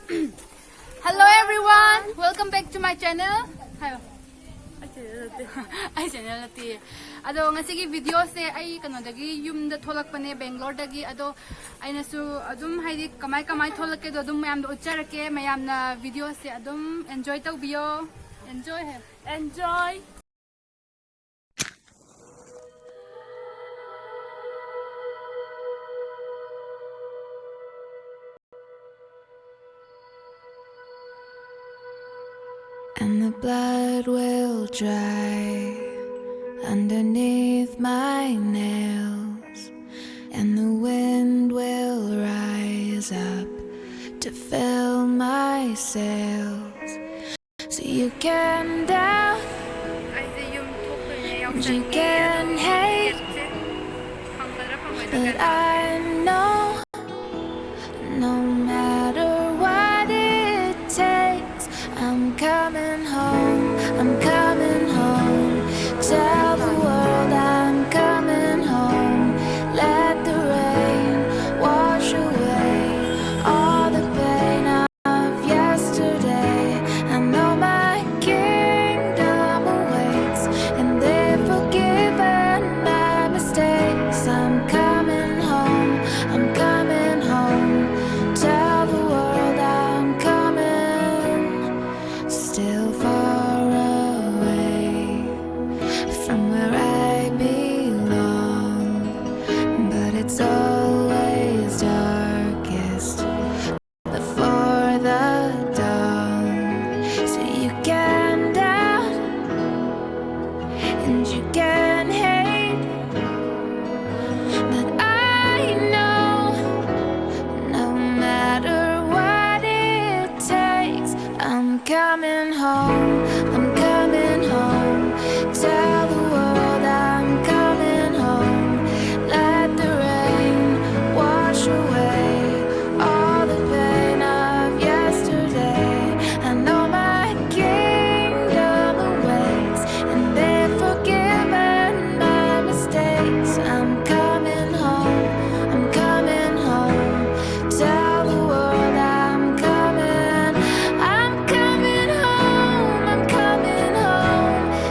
Hello everyone! Welcome back to my channel. Hayo. Ay channel nati. Ado ngasigi video se ay kanodagi yumda tholakpane Bangalore dagi ado aina su adum haidi kamai tholake do adum mayam do ucharake mayam na video se adum enjoy tawbiyo. Enjoy hai. Enjoy. And the blood will dry underneath my nails, and the wind will rise up to fill my sails. So you can doubt, and you can hate, but I know no matter what it takes, I'm coming home, I'm coming home. Tell the world I'm coming home. Let the rain wash away all the pain of yesterday. I know my kingdom awaits, and they've forgiven my mistakes. I'm coming home, I'm coming home. Tell the world I'm coming. Still far away from where I belong, but it's always darkest before the dawn. So you can doubt, and you can hate, but I know no matter what it takes, I'm coming home, I'm coming home. Tell the world I'm coming home. Let the rain wash away all the pain of yesterday. I know my kingdom awaits, and they've forgiven my mistakes. I'm coming home, I'm coming home. Tell the world I'm coming home, I'm coming home.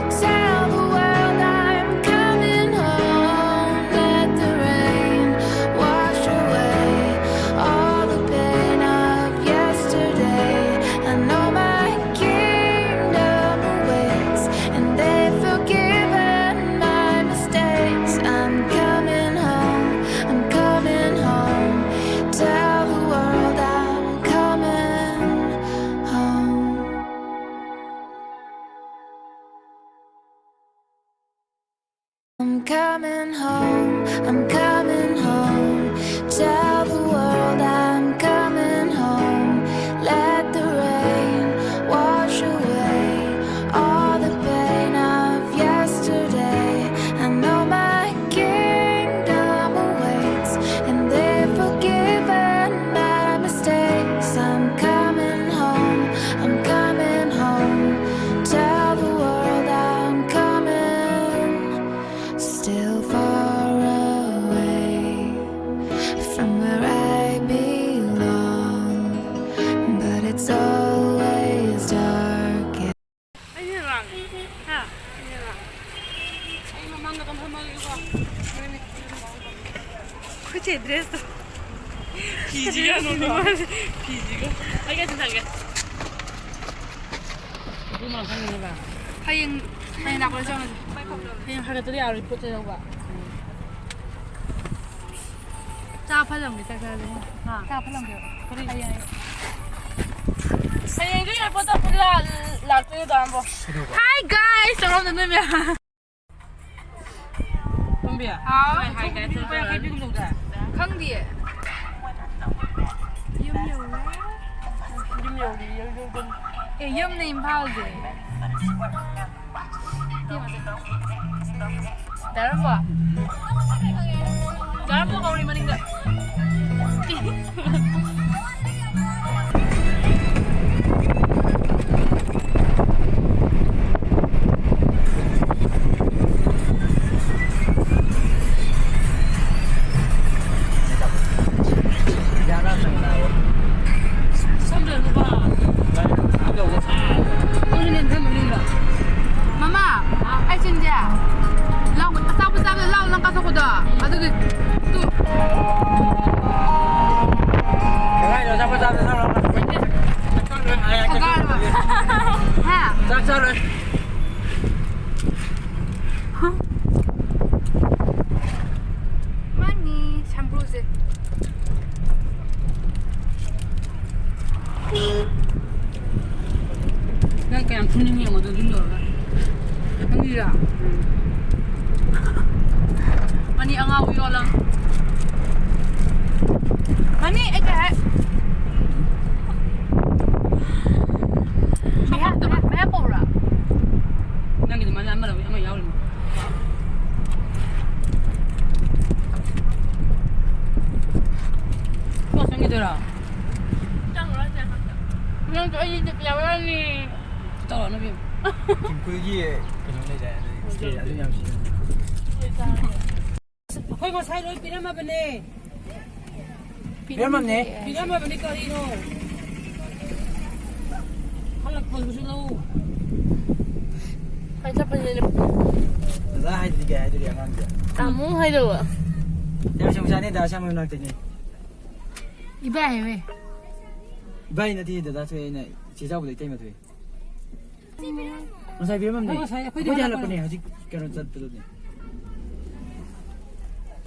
Tell the world I'm coming home. Let the rain wash away all the pain of yesterday. I know my kingdom awaits, and they've forgiven my mistakes. I'm coming home, I'm coming home. Tell the world I'm coming home. I'm coming home, I'm coming home. Tell the world I'm coming home. Let the rain wash away all the pain of yesterday. I know my kingdom awaits, and they've forgiven my mistakes. I'm coming home, I'm coming home. Tell the world I'm coming. Still far away from where I belong, but it's always darkest. Ayun lang. Ha. Ayun lang. Ay mamangga ka mamangga ko. 그치 드레스. 비지가 너무 비지가. 알겠어 알겠어. 누나 상관이 봐. 하잉 나고 좀 그냥 하루들이 아를 붙여줘 봐. 짜 팔랑 비싸 가야 돼. 짜 팔랑 겨. 그래. Sayang ko yung punta pula lahat yung daan mo. Hi guys, sarap na namin. Kumbia. Hi guys. Ito yung kaibigan mo ka. 강디. 염내 임파우지. 다른 거. 다른 거가 우리 말인가? Sambil 안 푸는 게 뭐든 눈도라. Hindi 아니 앙아 우여랑. Mani, ay kaya. Maya po ra. 난 기도 많이 안 말아. 아마 야올. 또 생기더라. Yung to ay yawan ni. 따라 나 비. 김구기에 그런 데잖아. 이게 아주 양식. 거기 사이로 비라마 버네. 별만네. 비라마 버네 거리로. 할락 번 무슨 로. Ay sa panila. 나 하이드리게 하이드리 안 한다. Tamo hay do. 내가 정산에 다 샤면 날 때니. Iba ay we. 바이나 뒤에 다 저희는 제자부터 때문에 돼. 무사히 별만네. 어디 하나 거네. 아직 결혼 잤거든.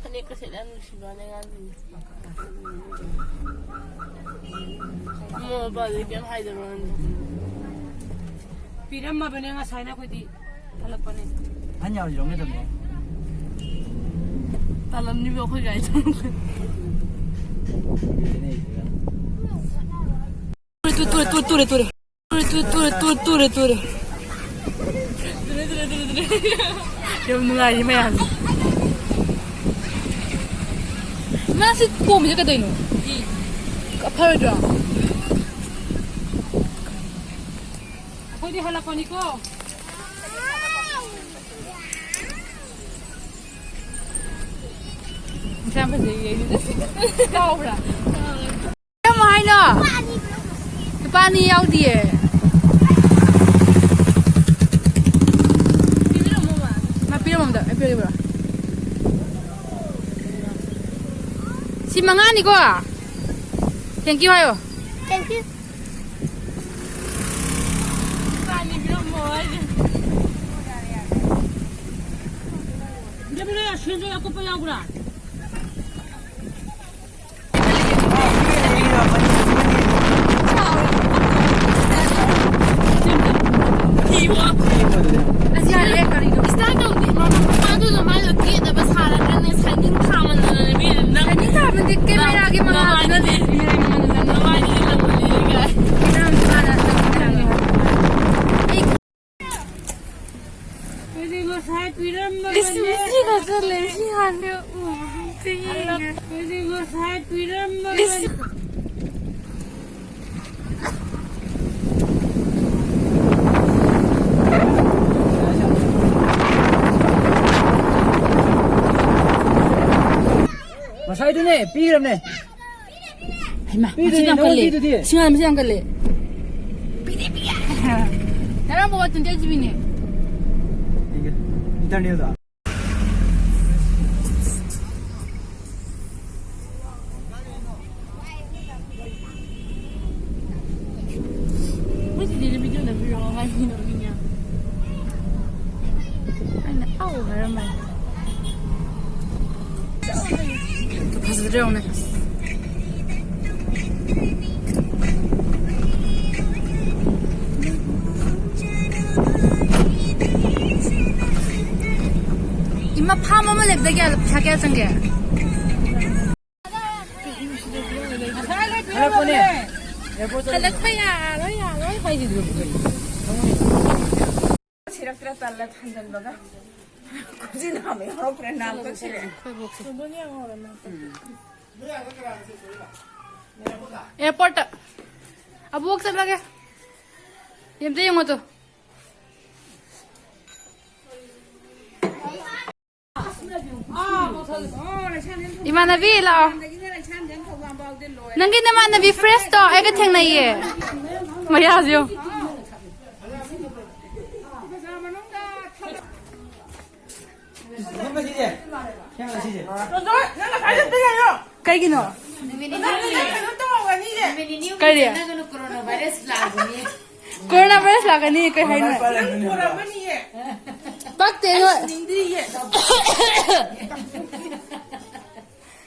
Pani kasi lang siya na nga. Mo balik yung hay do. 비라마 버네가 사이나 거기 할락 버네. 한야 영해졌네. Alam niyo ako guys. Ture. Yung nungayi mo yan. Nasi po, may ka tayo no? Kaparo dyan. 거기 할락 거니까. Siyempre, sige. Ikaw, bra. Ano mo, hay na? Paano yaw di eh? Pipila mo ba? Mapila mo daw. Pipila mo. Si Mangani ko ah. Thank you hayo. Thank you. Paano pila mo? 근데 뭐야 신조 갖고 빨라구나. Asiale karido. Istana undi. Mado na malo kita bas halagan ng sanding kaman na namin. Kani ka man dik kay may lagi mga ano din. Nawali na uliga. Kinam sana lang. 그리고 살 비라마 Listen, ka sa leshi halo. 그리고 살 비라마 마사이 되네. 삐그럽네. Ayma, Pwede, masiyang no, kali. dito, dito. Singa masiyang kali. Pidi. Tara mo watun dyan sibini. 이게 인터넷이다. Mesti dia lebih jauh dari orang lain namanya. Ana tahu ramai. Pas drone ni. Ima pama mo lebda gel phakya sange. 하나 꺼내. 에어포트. Halak pa ya, loy pa di dulu. 시락들아 달라 한잔 먹어. 굳이 나면 여러 그래 나도 싫어. Airport. Abu wag sa lagi. Yemte yung mo to. Imana vila. Nangi naman na vi fresh to. Ay ka teng na iye. Mayas yo. 한번 시제. 향아 시제. Kay gino. Kay dia. Coronavirus laga ni kay hay na. Bakte no.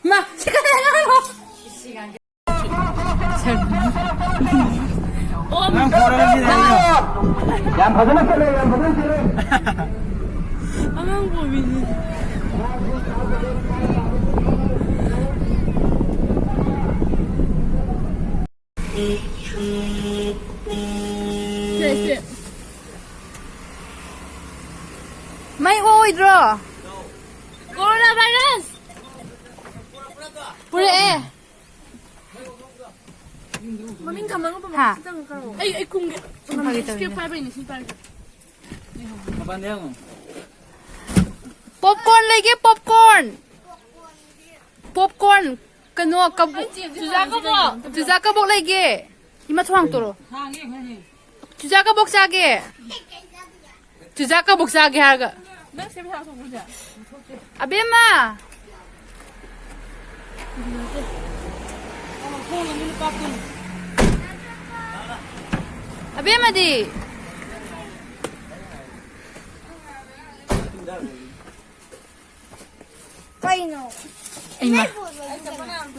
Ma, sikat na mo. 난 보라는 아만 고민이. 네. May draw. Coronavirus. Pura Mamin kamang pa Ha. Ay kung Pakita skip mo. pa rin si Park. Kapan yan? Popcorn lagi, popcorn. Popcorn. Kano kabu. Juzaka bok lagi. Ima tuang toro. Juzaka bok sage. Juzaka bok sage haga. 나 세배 하서 보자. Abema. Abema di. Kaino. Ima.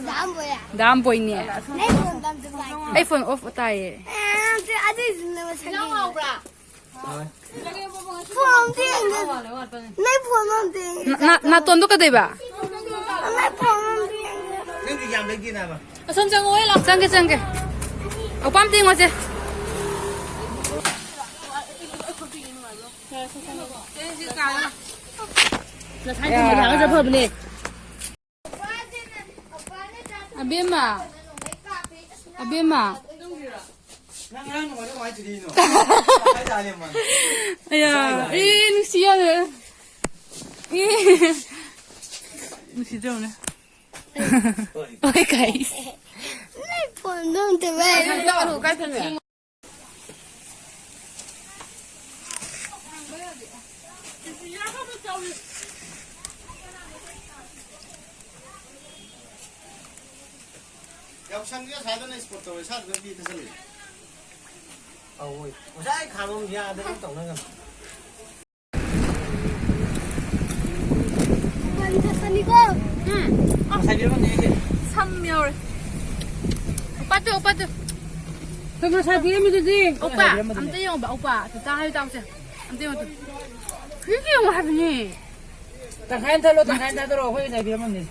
Dam boya. Dam boy niya. Nay phone dam tu bai. iPhone off tayo. Ante ade zin na sa. Phone Ay. ding. Nay phone on ding. Na tondo ka diba? Nay phone on ding. 선장 오해라. Sangge. O pam ting wase. 나 사진 양을 잡아보네. Abema. Nang mo ano ay dito. Ay dali man. Aya, siya na. Siya na. Okay guys. Nay phone dam tu bai. 역상기가 사전에 스포츠 사전 비트서 ôi, sai khám ông già đấy tổng năng Ban ta sani ko. Masay bilang ni. 3멸. 오빠도. 그걸 잘 비우면 되지. 오빠, 안 돼요, 오빠. 자, 하유 다음세. 안 돼요, 또. 그게 뭐 하더니. Tangkain talo ko yung bilang ni.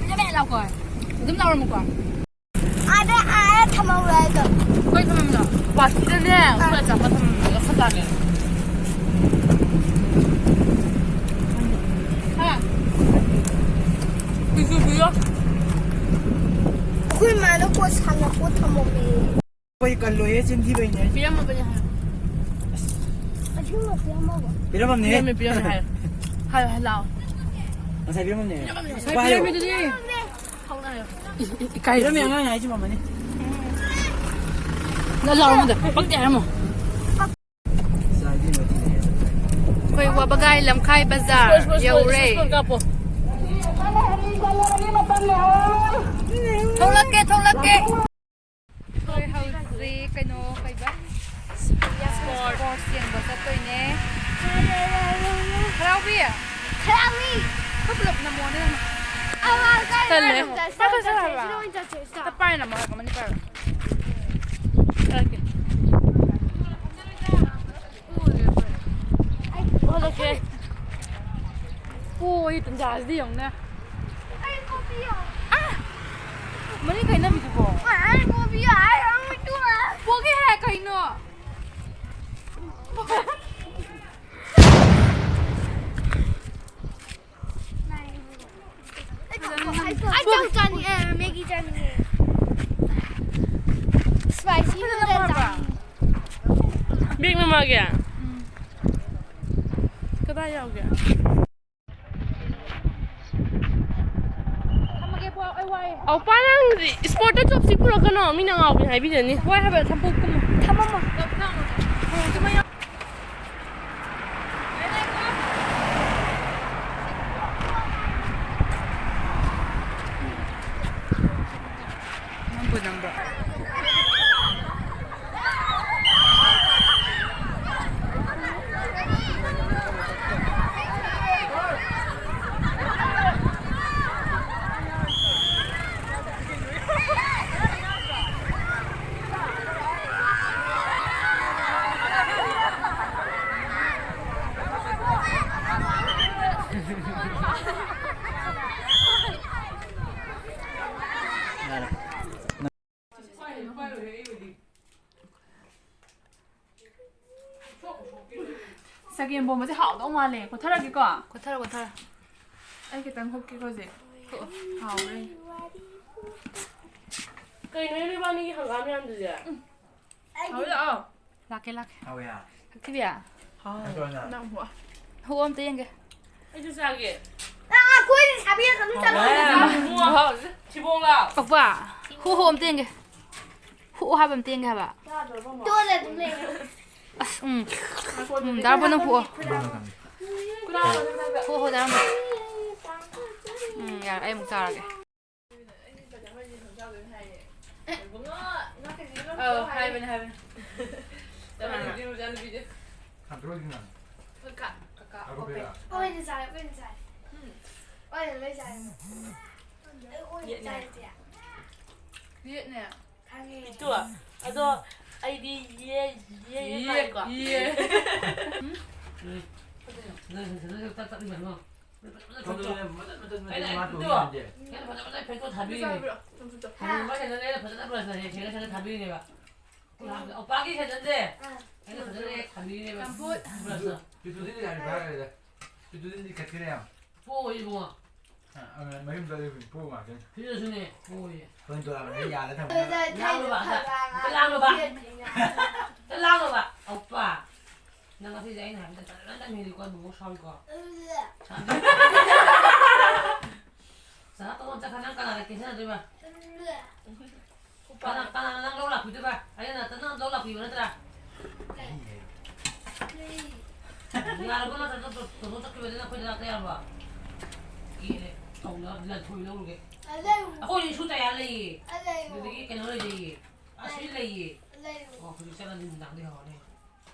삐져매 나올 거야. 좀 나올 먹고. Ada ada thamau rai ko. 거기 가면 와, 기대네. 오빠 잡아서는 내가 사다네. 하야. 그거? Kui ma no ko sana ko thamau me. Koy kaloy sin di ba niya? 비염 먹으냐, 하야. Aju ma pya ma ko. Bilang ni. 비우면 하여. 하여 나와. Masay bilang ni. 비우면 되지. 하나요. Bilang yang nga ay mama ni. 나 나오면 돼. 빡대 할 뭐. Sabi mo din. Koy wabagay lamkay bazaar. Yaure. 통락게. Koy hausi kano kay ba? Sports yang basta to ini. Krabi. Kaplop na mo na. Tale. Saka sala. Tapay na mo ka man ni para. Okay. Okay. Ôi, tận giả gì không nè? Ai ko pya. Mấy cái này mình bỏ. Ai ko pya ai ang mi tu ma. Bỏ cái hè cái nữa. Ai chau chan Maggie chan ni. Spicy noodle chan. biết nó mà kìa. Cái tay nhau kìa. 오빠랑 스포츠 접시 풀어가나 미나 아홉이 하이비더니 왜 하면 삼포 꿈 Thamama. number. ꯆꯒꯦꯝ ꯄꯣꯝꯕꯁꯦ ꯍꯥꯎꯗꯧ ꯃꯥꯜꯂꯦ ꯈꯣꯊꯔꯒꯦꯀꯣ 고타라 고타라. ꯑꯩ ꯈꯤꯇꯪ ꯍꯨꯞꯀꯦꯀꯣ ꯍꯧꯖꯤꯛ ꯍꯥꯎꯔꯦ ꯀꯩꯅꯣ ꯏꯕꯥꯅꯤꯒꯤ ꯍꯪꯒꯥꯝ ꯃꯌꯥꯝꯗꯨꯗꯤ ꯍꯥꯎ ꯂꯥꯛꯑꯣ 라케 라케. 아우야. 학티비야. 그러나. ꯅꯪ ꯍꯨ 호엄 떼인게. ꯑꯩꯁꯨ ꯆꯥꯒꯦ 아, 고인이 잡이야 가면 잡아. 우와 지봉아 오빠. 호엄 떼인게. 호 하밤 떼인게 하봐. 또래 놀래. 날 보는 호. 그러나. 호호 나랑. 야, 아이 먹자라게. 하이벤 하이벤. 안 들어오지나. 고인이 잘, 고인이 잘. 고인이 왜 잘? 고인이 잘 때. 위에 강해. 좋아 아저 아이디 예 거. 오빠기 했는데 응. 내가 그전에 감리네 깜붙. 불렀어. 주두진이 잘 봐야 돼. 주두진이 같으래요. 보고 이봉아 mấy hôm tới phụ mà chứ. 빌려주네. 보고 이. Hơn tôi làm cái già để thằng. bây giờ thay được thằng lang rồi Biết bà. thì nhà. lang rồi bà. 오빠. 내가 세제 아이나 근데 딴딴 미리 거 너무 샤울 거. 자, 또 혼자 가난 가나 괜찮아 줘 봐. 가난 가난 난 놀라 부대 봐. 아니나 딴난 놀라 부이거더라. 내가 알고나 또 어떻게 왜 내가 거기다 놔야 봐. 이게 나 내가 거기 놓을게. 알레우. 거기 숫자야 알레이. 알레우. 너희 걔 놀래지. 아 실레이. 알레우. 그리고 제가는 나한테 하네.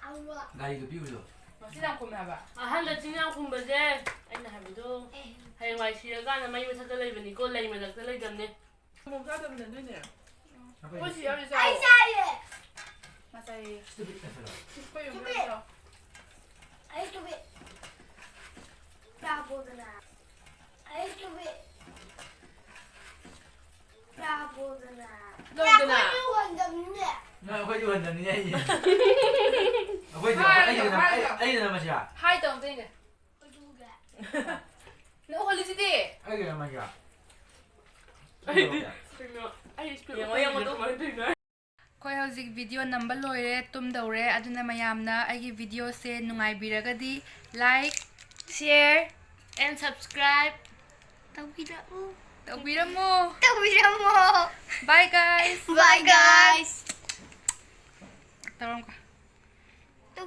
아우라. 나이도 비우죠. 시장 구매 해봐 한달 진양 kumba제 아이나 하비도 하영와이 시야가나 마이 method 레이버니고 레이 method 레이점네 뭐 사주면 되네 Apa 꽃이 여기서 아이샤예. 마사이 Stupid na sila. 거의 준비. 여기서 아이스크림. 라보드나. 아이스크림. 라보드나. 라보드나. 야, 거기 완전네. Nga, ako yung handa niya yun. Ako yung ay naman siya. 하이덤 떼인게. 어두가. 너 홀리시디. Ay naman siya. ꯈꯣꯏ ꯍꯧꯖꯤꯛ ꯚꯤꯗꯤꯑꯣ ꯅꯝꯕ ꯂꯣꯏꯔꯦ ꯇꯨꯝꯗꯧꯔꯦ ꯑꯗꯨꯅ ꯃꯌꯥꯝꯅ ꯑꯩꯒꯤ ꯚꯤꯗꯤꯑꯣꯁꯦ ꯅꯨꯡꯉꯥꯏꯕꯤꯔꯒꯗꯤ ꯂꯥꯏꯛ ꯁꯤꯌꯔ and subscribe ꯇꯧꯕꯤꯔꯝꯃꯣ 또 Bye guys Bye guys. ꯇꯧꯔꯝꯀꯣ 또